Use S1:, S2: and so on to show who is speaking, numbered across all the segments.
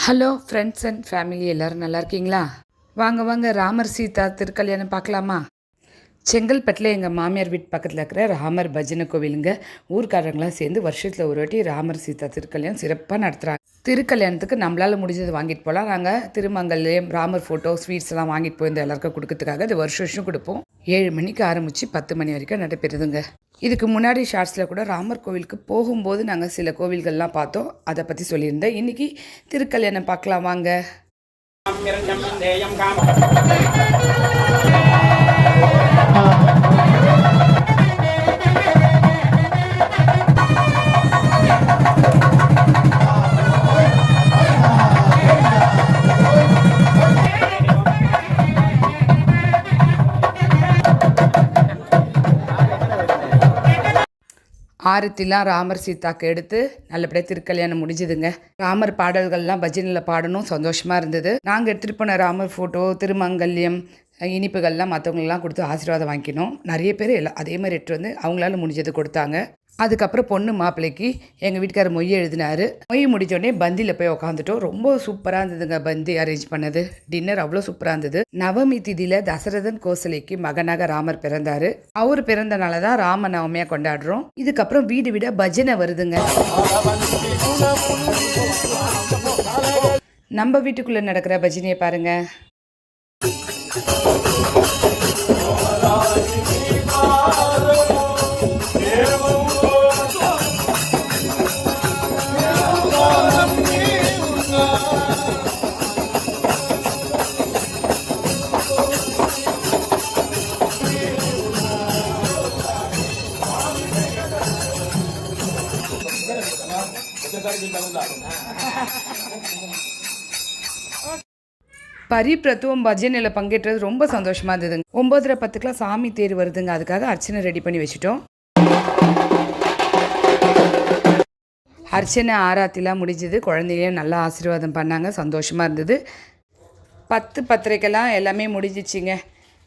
S1: Hello friends and family எல்லோரும் நல்லா இருக்கீங்களா? வாங்க வாங்க ராமர் சீதா திருக்கல்யாணம் பார்க்கலாமா? செங்கல்பட்டில் எங்கள் மாமியார் வீட்டு பக்கத்தில் இருக்கிற ராமர் பஜனை கோவிலுங்க. ஊர்க்காரங்களாம் சேர்ந்து வருஷத்தில் ஒரு வாட்டி ராமர் சீதா திருக்கல்யாணம் சிறப்பாக நடத்துகிறாங்க. திருக்கல்யாணத்துக்கு நம்மளால் முடிஞ்சது வாங்கிட்டு போகலாம். நாங்கள் திருமங்கல்யம் ராமர் ஃபோட்டோ ஸ்வீட்ஸ் எல்லாம் வாங்கிட்டு போயிருந்த எல்லாருக்கும் கொடுக்கறதுக்காக அது வருஷம் கொடுப்போம். 7 மணிக்கு ஆரம்பித்து 10 மணி வரைக்கும் நடைபெறுதுங்க. இதுக்கு முன்னாடி ஷார்ட்ஸில் கூட ராமர் கோவிலுக்கு போகும்போது நாங்கள் சில கோவில்கள்லாம் பார்த்தோம். அதை பற்றி சொல்லியிருந்தேன். இன்றைக்கி திருக்கல்யாணம் பார்க்கலாம் வாங்க. ஆரத்திலாம் ராமர் சீதாக்கு எடுத்து நல்லபடியாக திருக்கல்யாணம் முடிஞ்சுதுங்க. ராமர் பாடல்கள்லாம் பஜனையில் பாடணும், சந்தோஷமாக இருந்தது. நாங்கள் எடுத்துகிட்டு போன ராமர் ஃபோட்டோ திருமங்கல்யம் இனிப்புகள்லாம் மற்றவங்களெலாம் கொடுத்து ஆசீர்வாதம் வாங்கிக்கணும். நிறைய பேர் எல்லாம் அதே மாதிரி எடுத்துகிட்டு வந்து அவங்களால முடிஞ்சது கொடுத்தாங்க. அதுக்கப்புறம் பொண்ணு மாப்பிள்ளைக்கு எங்கள் வீட்டுக்காரர் மொய் எழுதினார். மொய் முடித்தோடனே பந்தியில் போய் உக்காந்துட்டோம். ரொம்ப சூப்பராக இருந்ததுங்க பந்தி அரேஞ்ச் பண்ணது. டின்னர் அவ்வளோ சூப்பராக இருந்தது. நவமி திதியில் தசரதன் கோசலைக்கு மகனாக ராமர் பிறந்தார். அவர் பிறந்தனால தான் ராம நவமியாக கொண்டாடுறோம். இதுக்கப்புறம் வீடு வீட பஜனை வருதுங்க. நம்ம வீட்டுக்குள்ளே நடக்கிற பஜனையை பாருங்க. பரிபிரத்துவம் பஜனையில் பங்கேற்றது ரொம்ப சந்தோஷமாக இருந்ததுங்க. 9:10 சாமி தேர் வருதுங்க. அதுக்காக அர்ச்சனை ரெடி பண்ணி வச்சுட்டோம். அர்ச்சனை ஆராத்திலாம் முடிஞ்சது. குழந்தைகளையும் நல்லா ஆசீர்வாதம் பண்ணாங்க, சந்தோஷமாக இருந்தது. 10:30 எல்லாமே முடிஞ்சிச்சிங்க.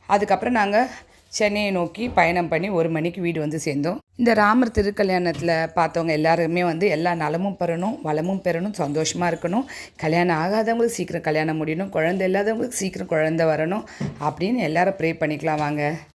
S1: அதுக்கப்புறம் நாங்கள் சென்னையை நோக்கி பயணம் பண்ணி 1 மணிக்கு வீடு வந்து சேர்ந்தோம். இந்த ராமர் திருக்கல்யாணத்தில் பார்த்தவங்க எல்லாருமே எல்லா நலமும் பெறணும், வளமும் பெறணும், சந்தோஷமாக இருக்கணும். கல்யாணம் ஆகாதவங்களுக்கு சீக்கிரம் கல்யாணம் முடியணும், குழந்தை இல்லாதவங்களுக்கு சீக்கிரம் குழந்தை வரணும் அப்படின்னு எல்லாரும் ப்ரே பண்ணிக்கலாம் வாங்க.